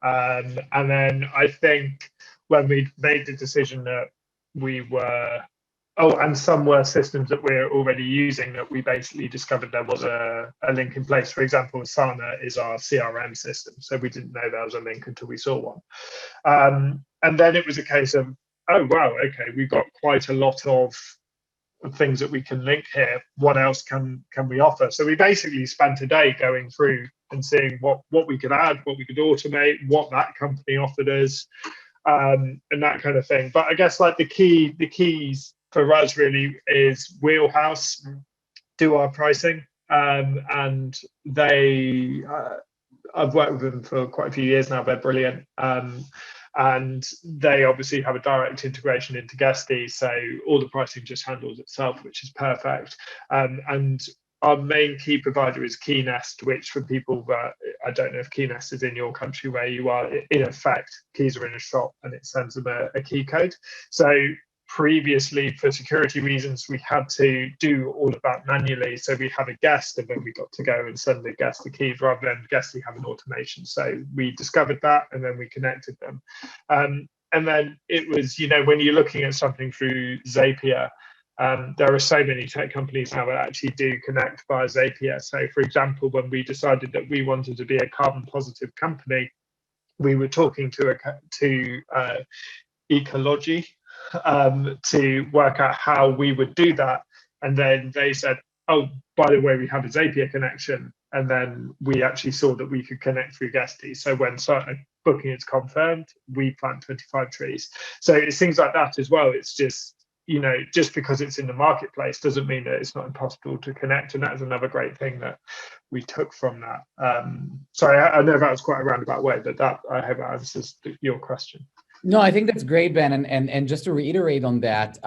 And then I think when we made the decision that we were, and some were systems that we're already using that we basically discovered there was a link in place. For example, Sana is our CRM system. So we didn't know there was a link until we saw one. And then it was a case of, oh, wow, okay, we've got quite a lot of things that we can link here. What else can we offer? So we basically spent a day going through and seeing what we could add, what we could automate, what that company offered us, and that kind of thing. But I guess like the keys for us really is Wheelhouse do our pricing, and they I've worked with them for quite a few years now. They're brilliant, and they obviously have a direct integration into Guesty, so all the pricing just handles itself, which is perfect. And our main key provider is KeyNest, which for people that I don't know if KeyNest is in your country where you are, in effect, keys are in a shop and it sends them a key code. So previously, for security reasons, we had to do all of that manually. So we had a guest and then we got to go and send the guest the keys rather than Guesty have an automation. So we discovered that and then we connected them. And then it was, when you're looking at something through Zapier, there are so many tech companies now that actually do connect via Zapier. So, for example, when we decided that we wanted to be a carbon positive company, we were talking to Ecology to work out how we would do that. And then they said, oh, by the way, we have a Zapier connection. And then we actually saw that we could connect through Guesty. So when booking is confirmed, we plant 25 trees. So it's things like that as well. It's just, just because it's in the marketplace doesn't mean that it's not impossible to connect. And that is another great thing that we took from that. Sorry, I know that was quite a roundabout way, but that, I hope that answers your question. No, I think that's great, Ben. And just to reiterate on that,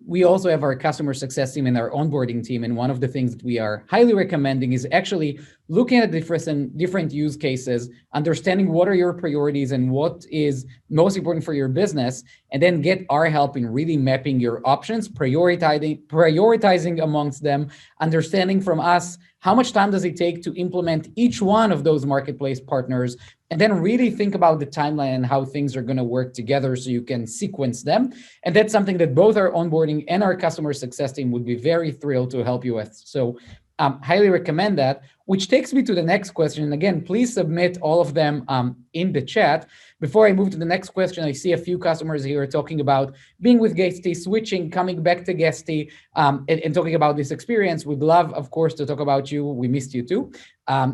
we also have our customer success team and our onboarding team. And one of the things that we are highly recommending is actually looking at different use cases, understanding what are your priorities and what is most important for your business, and then get our help in really mapping your options, prioritizing amongst them, understanding from us how much time does it take to implement each one of those marketplace partners, and then really think about the timeline and how things are going to work together so you can sequence them. And that's something that both our onboarding and our customer success team would be very thrilled to help you with. So highly recommend that, which takes me to the next question. And again, please submit all of them in the chat. Before I move to the next question, I see a few customers here talking about being with Guesty, switching, coming back to Guesty, and talking about this experience. We'd love, of course, to talk about you. We missed you too.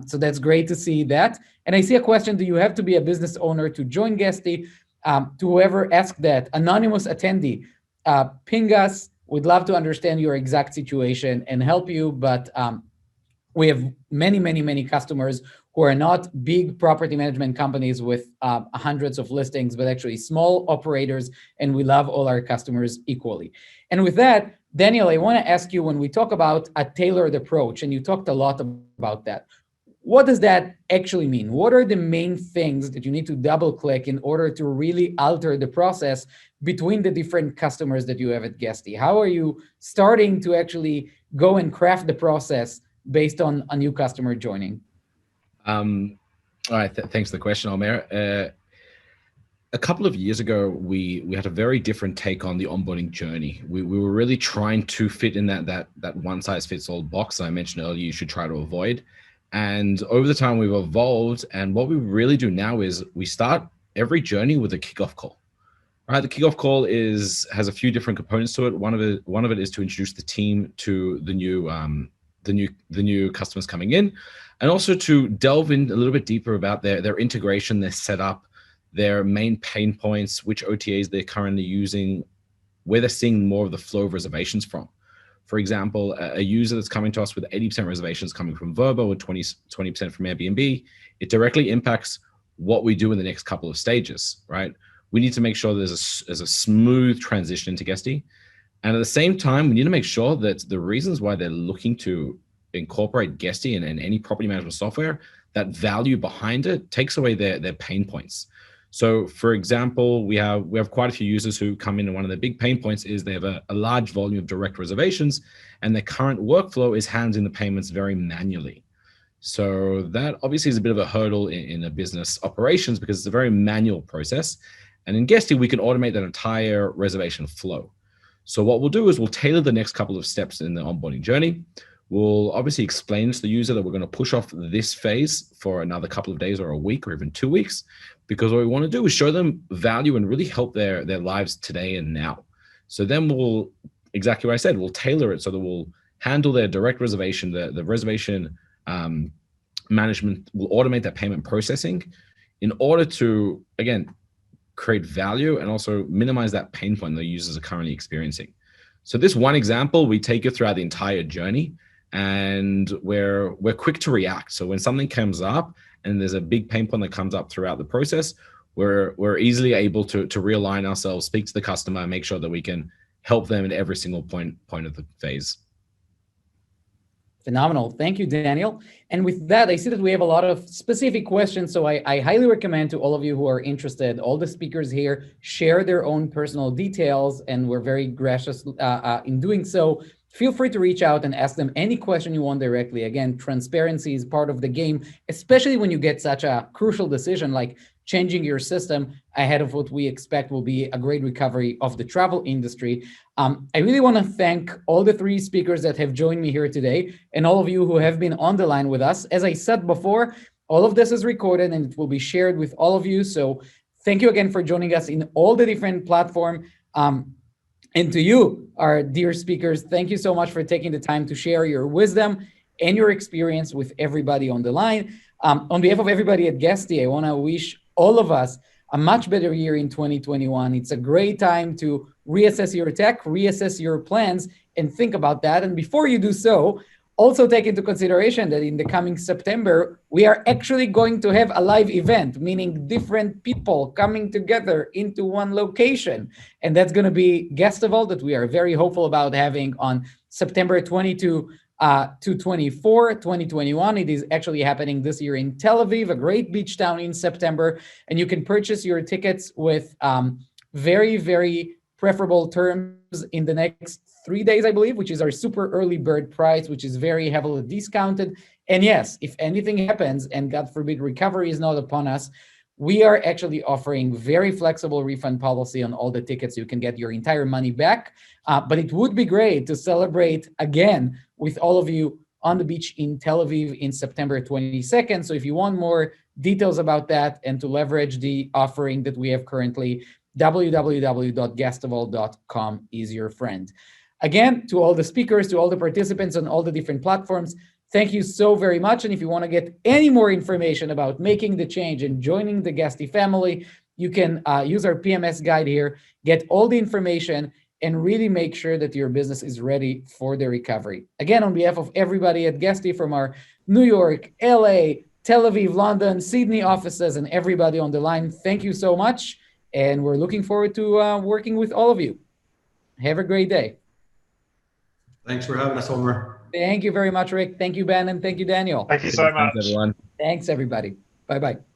So that's great to see that. And I see a question, do you have to be a business owner to join Guesty? To whoever asked that, anonymous attendee, ping us. We'd love to understand your exact situation and help you, but we have many customers who are not big property management companies with hundreds of listings, but actually small operators, and we love all our customers equally. And with that, Daniel, I want to ask you, when we talk about a tailored approach, and you talked a lot about that, what does that actually mean? What are the main things that you need to double click in order to really alter the process between the different customers that you have at Guesty? How are you starting to actually go and craft the process based on a new customer joining? All right, thanks for the question, Omer. A couple of years ago, we had a very different take on the onboarding journey. We were really trying to fit in that one size fits all box that I mentioned earlier you should try to avoid. And over the time we've evolved, and what we really do now is we start every journey with a kickoff call. Right, the kickoff call has a few different components to it. One of it is to introduce the team to the new customers coming in, and also to delve in a little bit deeper about their integration, their setup, their main pain points, which OTAs they're currently using, where they're seeing more of the flow of reservations from. For example, a user that's coming to us with 80% reservations coming from Vrbo or 20% from Airbnb, it directly impacts what we do in the next couple of stages, right? We need to make sure there's a smooth transition into Guesty. And at the same time, we need to make sure that the reasons why they're looking to incorporate Guesty and any property management software, that value behind it takes away their pain points. So for example, we have quite a few users who come in, and one of their big pain points is they have a large volume of direct reservations, and their current workflow is handling the payments very manually. So that obviously is a bit of a hurdle in a business operations because it's a very manual process. And in Guesty, we can automate that entire reservation flow. So what we'll do is we'll tailor the next couple of steps in the onboarding journey. We'll obviously explain to the user that we're going to push off this phase for another couple of days or a week or even 2 weeks, because what we want to do is show them value and really help their lives today and now. So then we'll, exactly what I said, we'll tailor it so that we'll handle their direct reservation, the reservation management, we'll automate that payment processing in order to, again, create value and also minimize that pain point the users are currently experiencing. So this one example, we take you throughout the entire journey, and we're quick to react. So when something comes up and there's a big pain point that comes up throughout the process, we're easily able to realign ourselves, speak to the customer, and make sure that we can help them at every single point of the phase. Phenomenal. Thank you, Daniel. And with that, I see that we have a lot of specific questions. So I highly recommend to all of you who are interested, all the speakers here share their own personal details, and we're very gracious in doing so. Feel free to reach out and ask them any question you want directly. Again, transparency is part of the game, especially when you get such a crucial decision like changing your system ahead of what we expect will be a great recovery of the travel industry. I really want to thank all the three speakers that have joined me here today and all of you who have been on the line with us. As I said before, all of this is recorded and it will be shared with all of you. So thank you again for joining us in all the different platforms. And to you, our dear speakers, thank you so much for taking the time to share your wisdom and your experience with everybody on the line. On behalf of everybody at Guesty, I want to wish all of us a much better year in 2021. It's a great time to reassess your tech, reassess your plans, and think about that. And before you do so, also take into consideration that in the coming September, we are actually going to have a live event, meaning different people coming together into one location. And that's going to be Guestival, that we are very hopeful about having on September 22 to 24, 2021. It is actually happening this year in Tel Aviv, a great beach town in September. And you can purchase your tickets with very, very preferable terms in the next 3 days, I believe, which is our super early bird price, which is very heavily discounted. And yes, if anything happens, and God forbid, recovery is not upon us, we are actually offering very flexible refund policy on all the tickets. You can get your entire money back. But it would be great to celebrate again with all of you on the beach in Tel Aviv in September 22nd. So if you want more details about that and to leverage the offering that we have currently, www.guestival.com is your friend. Again, to all the speakers, to all the participants on all the different platforms, thank you so very much. And if you want to get any more information about making the change and joining the Guesty family, you can use our PMS guide here, get all the information, and really make sure that your business is ready for the recovery. Again, on behalf of everybody at Guesty, from our New York, LA, Tel Aviv, London, Sydney offices, and everybody on the line, thank you so much. And we're looking forward to working with all of you. Have a great day. Thanks for having us, Omer. Thank you very much, Rick. Thank you, Ben, and thank you, Daniel. Thank you so much. Thanks, everyone. Thanks, everybody. Bye-bye.